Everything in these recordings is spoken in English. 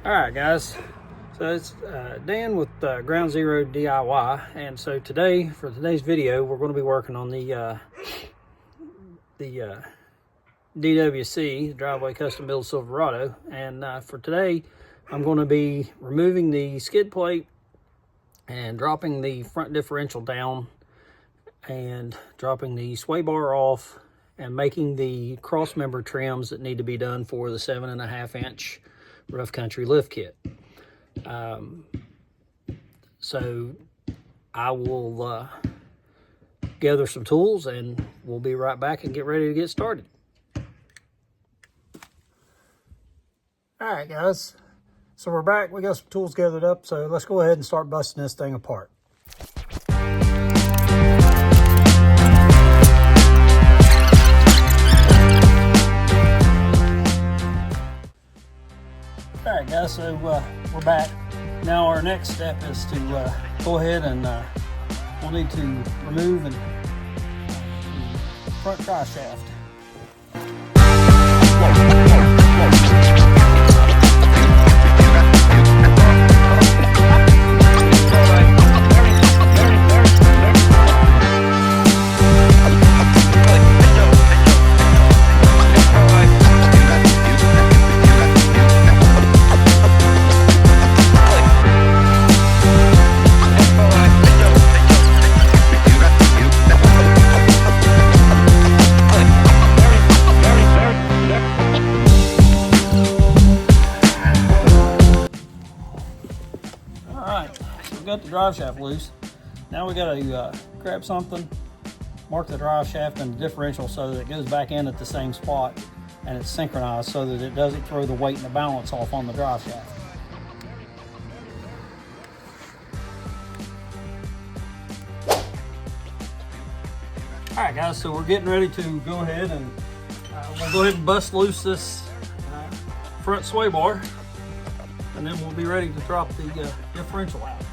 All right, guys. So it's Dan with Ground Zero DIY, and so today, for today's video, we're going to be working on the DWC, the Driveway Custom Build Silverado. And for today, I'm going to be removing the skid plate and dropping the front differential down and dropping the sway bar off and making the cross member trims that need to be done for the 7.5 inch rough country lift kit. So I will gather some tools and we'll be right back and get ready to get started. All right, guys, so we're back. We got some tools gathered up, so let's go ahead and start busting this thing apart. All right, guys, so we're back. Now our next step is to go ahead and we'll need to remove the front drive shaft. Got the drive shaft loose. Now we got to grab something, mark the drive shaft and the differential so that it goes back in at the same spot and it's synchronized so that it doesn't throw the weight and the balance off on the drive shaft. All right, guys, so we're getting ready to go ahead and we'll go ahead and bust loose this front sway bar, and then we'll be ready to drop the differential out.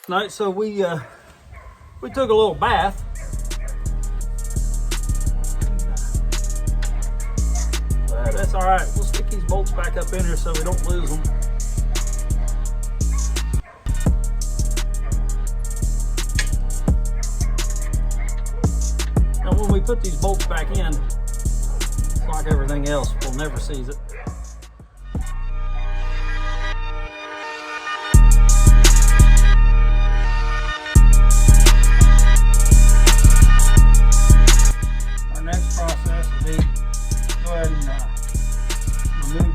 Right, so we took a little bath. But that's all right. We'll stick these bolts back up in here so we don't lose them. Now, when we put these bolts back in, it's like everything else, we'll never seize it.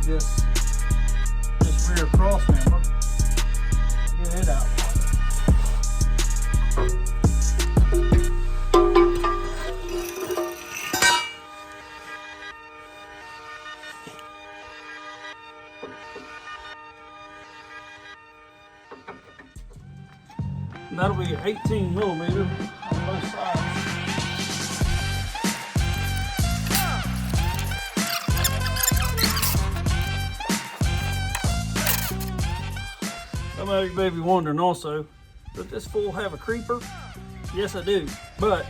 This rear cross member, get it out. That'll be 18 millimeter on both sides. Some of you may be wondering also, does this fool have a creeper? Yes, I do, but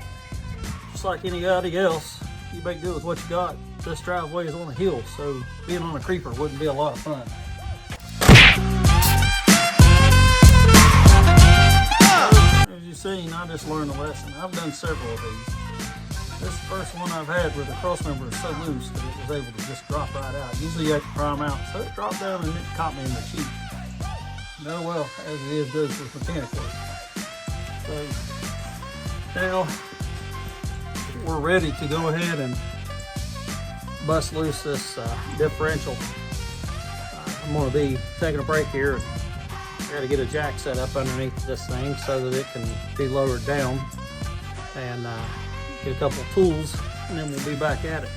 just like anybody else, you make do with what you got. This driveway is on a hill, so being on a creeper wouldn't be a lot of fun. As you've seen, I just learned a lesson. I've done several of these. This is the first one I've had where the cross member is so loose that it was able to just drop right out. Usually you have to prime out, so it dropped down and it caught me in the cheek. No, well, as it is, goes with mechanic work. So now we're ready to go ahead and bust loose this differential. I'm going to be taking a break here. I got to get a jack set up underneath this thing so that it can be lowered down, and get a couple of tools, and then we'll be back at it.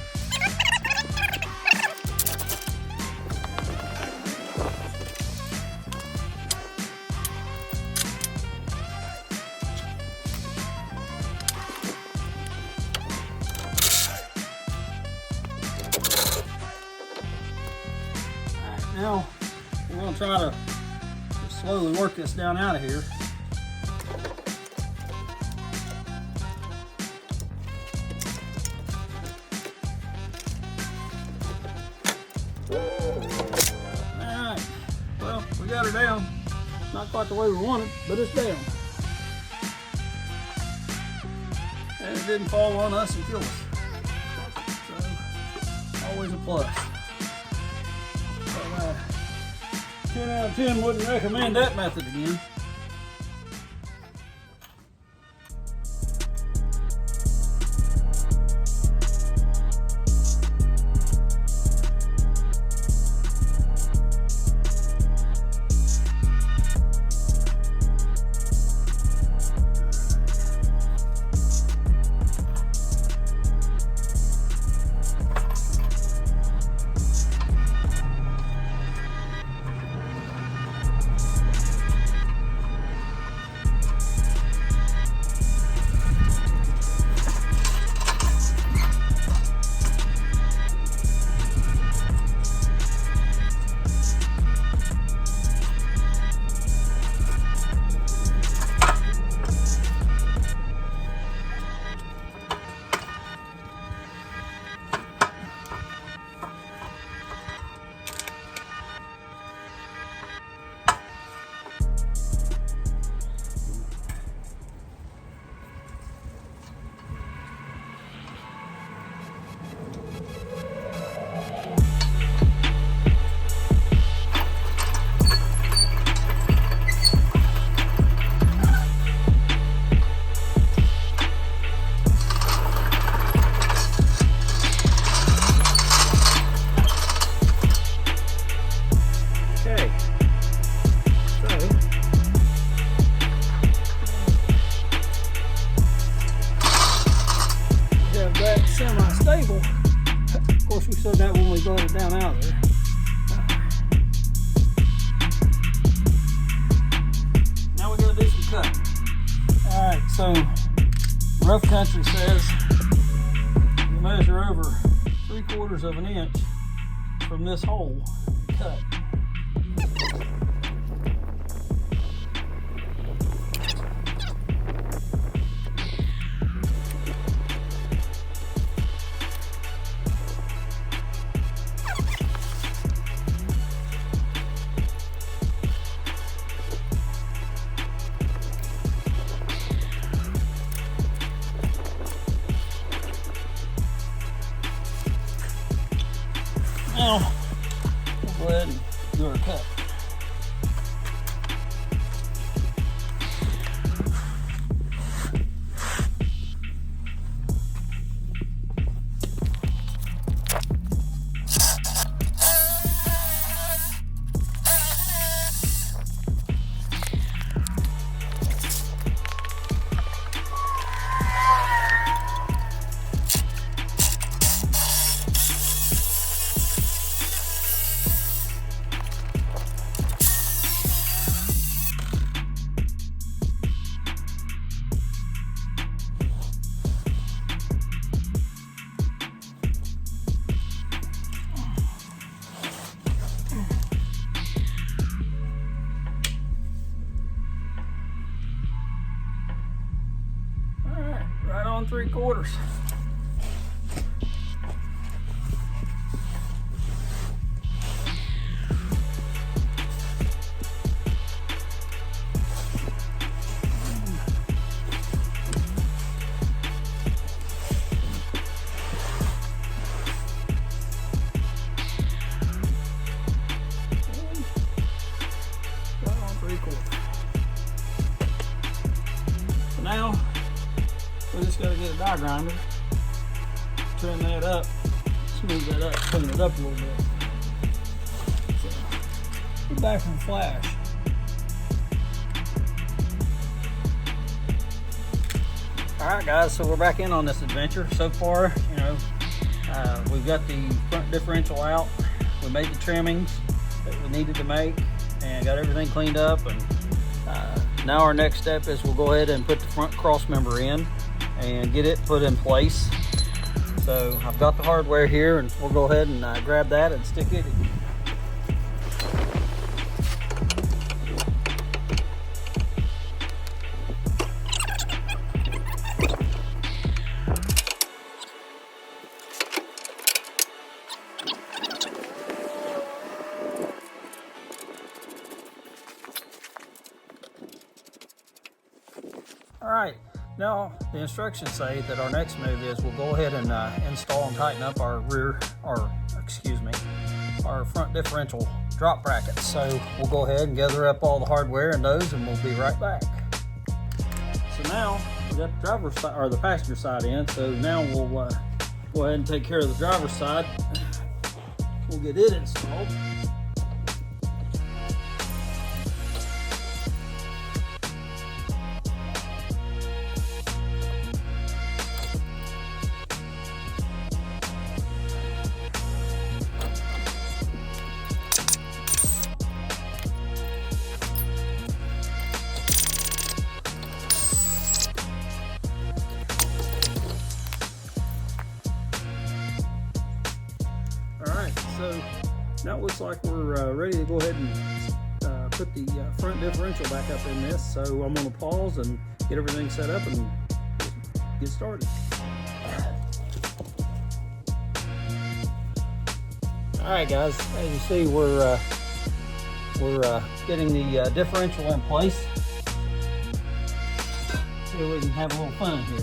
Now, we're going to try to slowly work this down out of here. got her down. Not quite the way we wanted, but it's down. And it didn't fall on us and kill us. So, always a plus. But, 10 out of 10 wouldn't recommend that method again. Semi-stable. Of course, we said that when we brought it down out of there. Now we gotta do some cutting. All right, so rough country says you measure over 3/4 of an inch from this hole. Cut. Now, we'll go ahead and do our cut. Right on 3/4. Right on 3/4. So now we just got to get a die grinder, trim that up, smooth that up, clean it up a little bit. So, we're back from flash. Alright guys, so we're back in on this adventure. So far, we've got the front differential out, we made the trimmings that we needed to make, and got everything cleaned up. And now our next step is we'll go ahead and put the front cross member in and get it put in place. So I've got the hardware here, and we'll go ahead and grab that and stick it in. Now, the instructions say that our next move is we'll go ahead and install and tighten up our our front differential drop brackets. So we'll go ahead and gather up all the hardware and those, and we'll be right back. So now we got the driver's side or the passenger side in. So now we'll go ahead and take care of the driver's side. We'll get it installed. So now it looks like we're ready to go ahead and put the front differential back up in this. So I'm going to pause and get everything set up and get started. All right, guys. As you see, we're getting the differential in place. See if we can have a little fun here.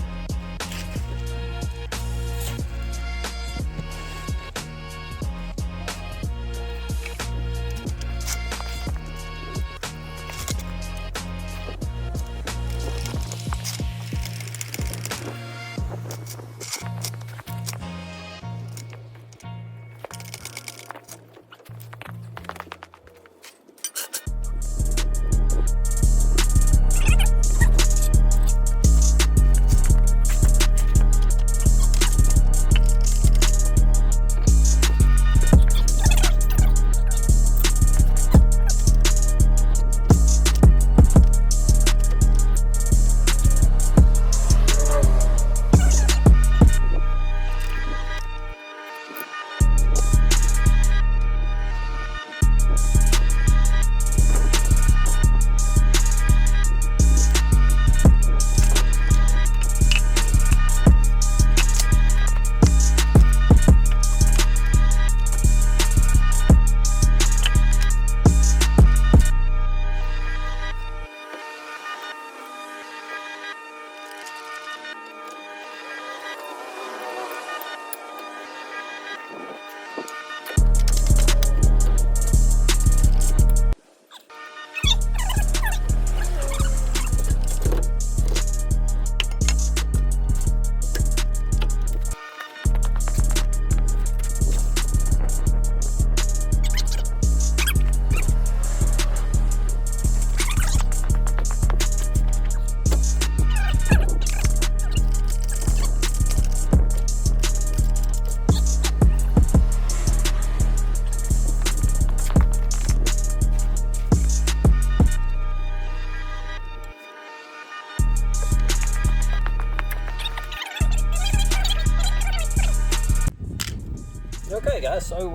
Okay guys, so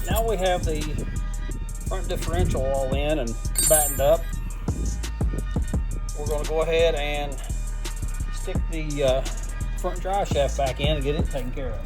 now we have the front differential all in and battened up. We're going to go ahead and stick the front drive shaft back in and get it taken care of.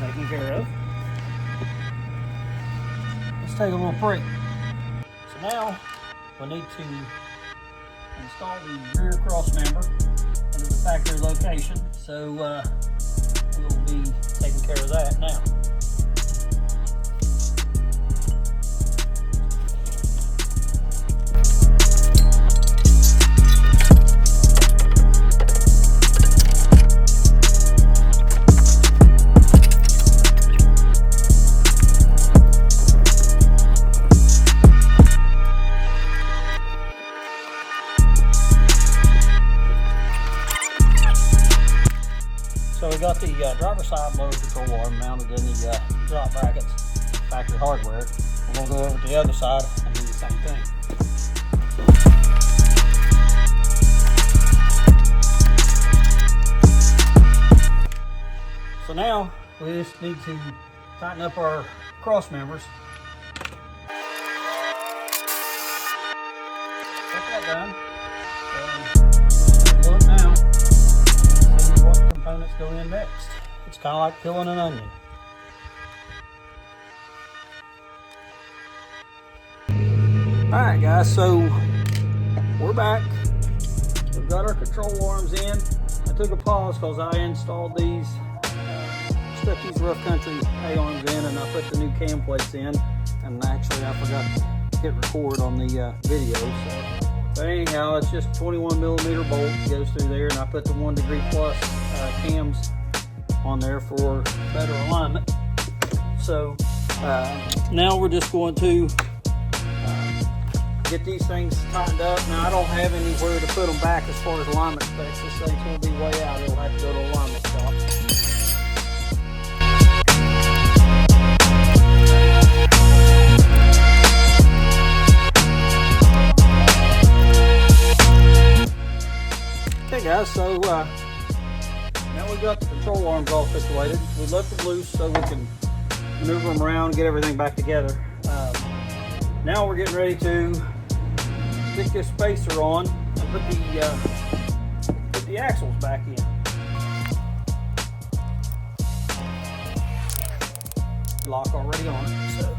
Taken care of. Let's take a little break. So now we need to install the rear cross member into the factory location. So we'll be taking care of that now. So we got the driver's side load control arm mounted in the drop brackets, factory hardware. We're going to go over to the other side and do the same thing. So now we just need to tighten up our cross members. Get that done. Look now, see what components go in next. It's kind of like peeling an onion. Alright guys, so we're back. We've got our control arms in. I took a pause because I installed these, stuck these rough country A-arms in, and I put the new cam plates in. And actually I forgot to hit record on the video. So. But anyhow, it's just 21mm bolt goes through there, and I put the 1 degree plus cams on there for better alignment. So now we're just going to get these things tightened up. Now I don't have anywhere to put them back as far as alignment specs. This thing's going to be way out. It'll have to go to alignment shop. Okay guys, so now we've got the control arms all situated. We left them loose so we can maneuver them around, get everything back together. Now we're getting ready to stick this spacer on and put the axles back in. Lock already on it, so.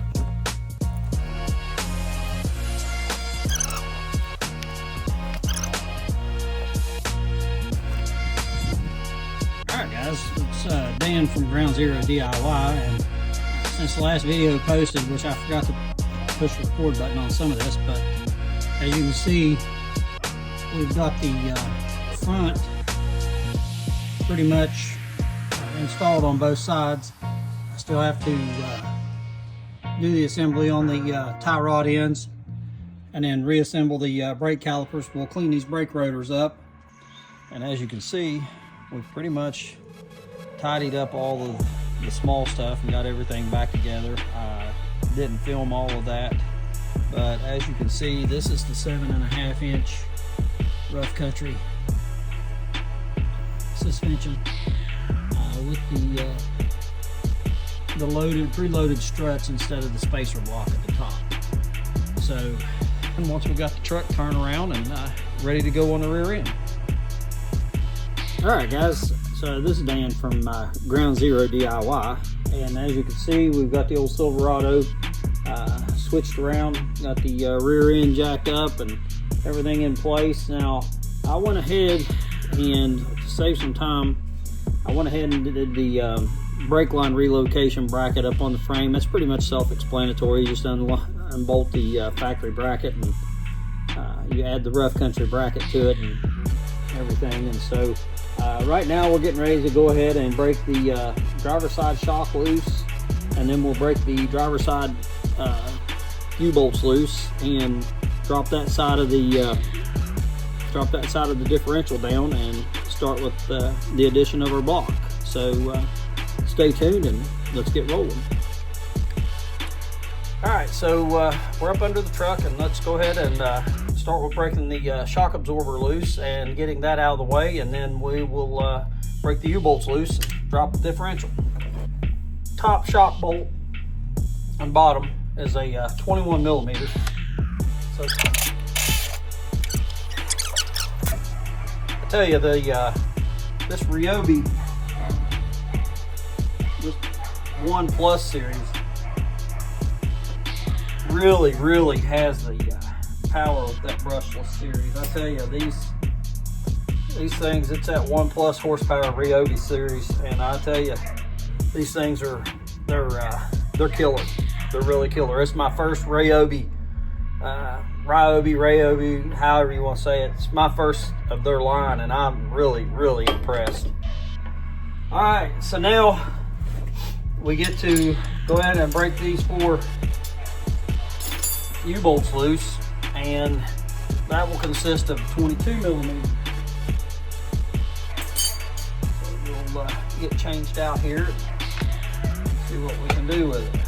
Alright guys, it's Dan from Ground Zero DIY, and since the last video posted, which I forgot to push the record button on some of this, but as you can see, we've got the front pretty much installed on both sides. I still have to do the assembly on the tie rod ends and then reassemble the brake calipers. We'll clean these brake rotors up, and as you can see, we've pretty much tidied up all of the small stuff and got everything back together. Didn't film all of that, but as you can see, this is the 7.5 inch rough country suspension with the loaded, preloaded struts instead of the spacer block at the top. So, and once we got the truck turned around and ready to go on the rear end. All right, guys. So this is Dan from Ground Zero DIY, and as you can see, we've got the old Silverado switched around, got the rear end jacked up and everything in place. Now, I went ahead and, to save some time, I went ahead and did the brake line relocation bracket up on the frame. That's pretty much self-explanatory. You just unbolt the factory bracket, and you add the rough country bracket to it and everything. And so right now we're getting ready to go ahead and break the driver's side shock loose, and then we'll break the driver's side U-bolts loose and drop that side of the differential down and start with the addition of our block. So stay tuned and let's get rolling. Alright, so we're up under the truck, and let's go ahead and start with breaking the shock absorber loose and getting that out of the way, and then we will break the U-bolts loose and drop the differential. Top shock bolt and bottom is a 21mm. So I tell you, this Ryobi, this 1 Plus series, really has the power of that brushless series. I tell you, these things, it's that 1 Plus horsepower Ryobi series, and I tell you, these things are they're killer. They're really killer. It's my first Ryobi, however you want to say it. It's my first of their line, and I'm really impressed. All right, so now we get to go ahead and break these 4 U-bolts loose, and that will consist of 22mm. So we'll get changed out here. See what we can do with it.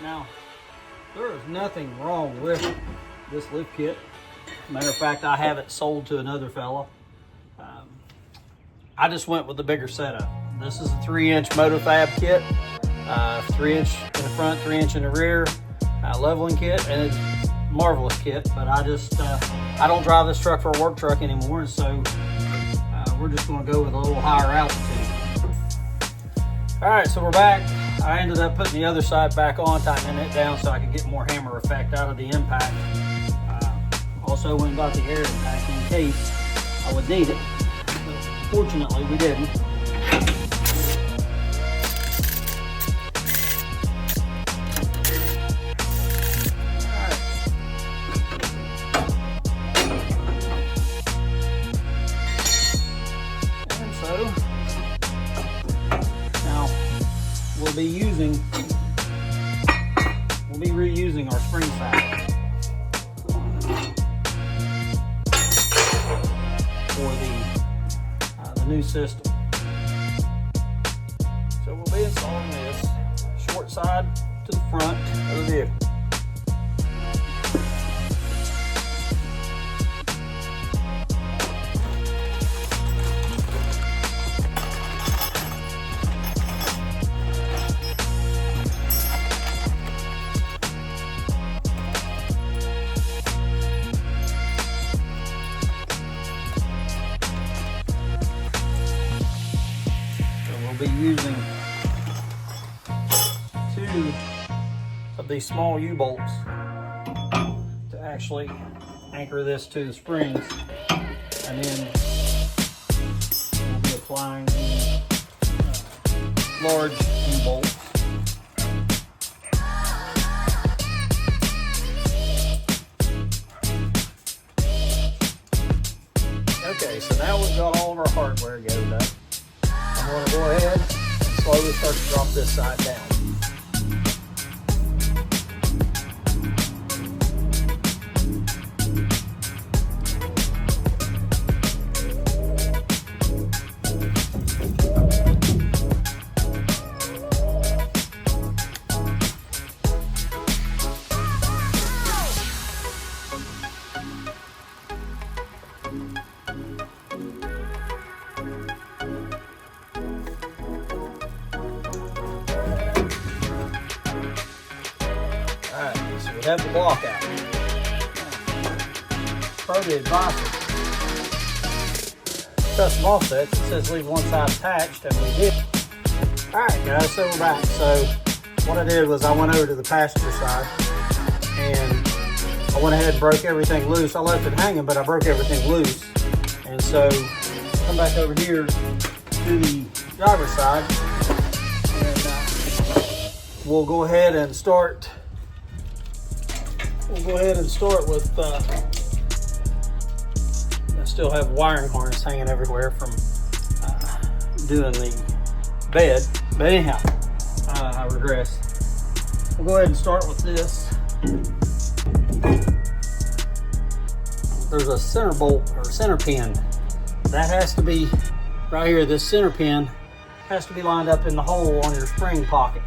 Now, there is nothing wrong with this lift kit. Matter of fact, I have it sold to another fella. I just went with the bigger setup. This is a 3-inch MotoFab kit, 3-inch in the front, 3-inch in the rear, leveling kit, and it's a marvelous kit. But I don't drive this truck for a work truck anymore, and so we're just going to go with a little higher altitude. All right, so we're back. I ended up putting the other side back on, tightening it down so I could get more hammer effect out of the impact. Also went and got the air impact in case I would need it. But fortunately, we didn't. And so, now we'll be reusing our spring saddle for the new system. So we'll be installing this short side to the front of the vehicle. Be using 2 of these small U-bolts to actually anchor this to the springs, and then we'll be applying the large U-bolts. Okay, so now we've got all of our hardware gathered up. I'm going to go ahead and slowly start to drop this side down. We have the block out. Per the advice custom offsets, it says leave one side attached, and we did. Alright guys, so we're back. So what I did was I went over to the passenger side and I went ahead and broke everything loose. I left it hanging, but I broke everything loose. And so come back over here to the driver's side, and we'll go ahead and start. We'll go ahead and start with, I still have wiring harness hanging everywhere from doing the bed. But anyhow, I regress. We'll go ahead and start with this. There's a center bolt or center pin. That has to be right here. This center pin has to be lined up in the hole on your spring pocket.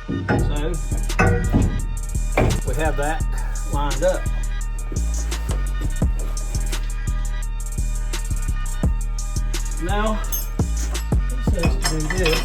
So we have that lined up. Now it says to do this.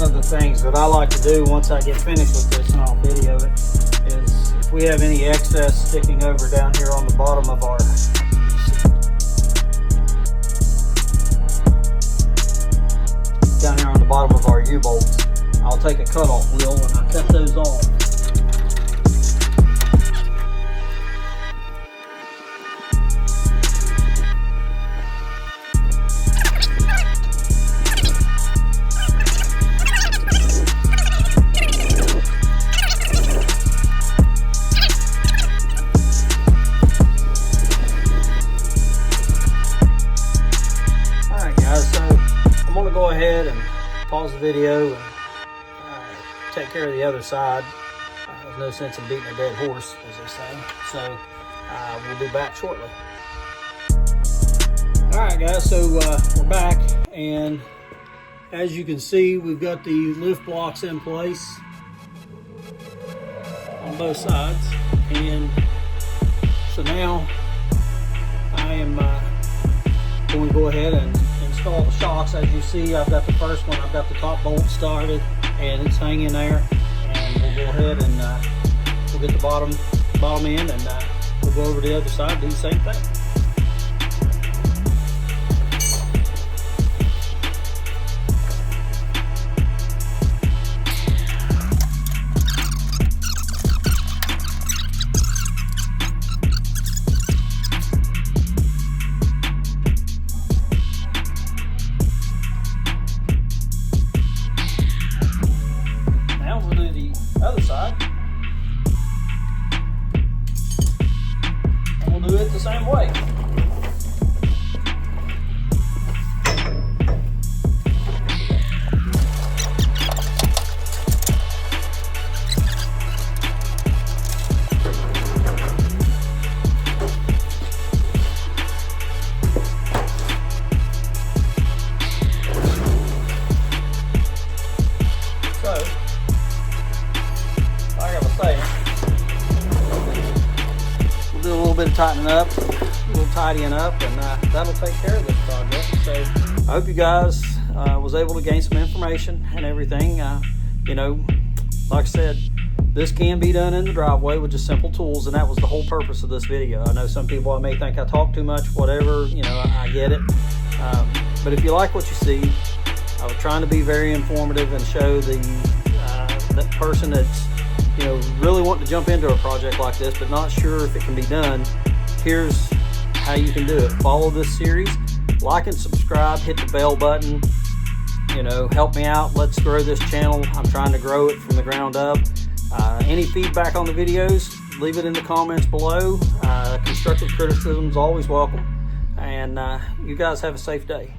one of the things that I like to do once I get finished with this, and I'll video it, is if we have any excess sticking over down here on the bottom of our U-bolts, I'll take a cutoff wheel and I cut those off. Alright guys, so I'm going to go ahead and pause the video and take care of the other side. There's no sense in beating a dead horse, as they say. So we'll be back shortly. Alright guys, so we're back, and as you can see, we've got the lift blocks in place on both sides. And so now I am going to go ahead and install the shocks. As you see, I've got the first one, I've got the top bolt started and it's hanging there, and we'll go ahead and we'll get the bottom end, and we'll go over to the other side and do the same thing. Other side, and we'll do it the same way. We'll do a little bit of tightening up, a little tidying up, and that'll take care of this project. So I hope you guys was able to gain some information and everything. You know, like I said, this can be done in the driveway with just simple tools, and that was the whole purpose of this video. I know some people may think I talk too much, whatever, you know, I get it. But if you like what you see, I was trying to be very informative and show that person that's, you know, really wanting to jump into a project like this but not sure if it can be done. Here's how you can do it. Follow this series, like and subscribe, hit the bell button, you know, help me out. Let's grow this channel. I'm trying to grow it from the ground up. Any feedback on the videos, leave it in the comments below. Constructive criticism is always welcome, and you guys have a safe day.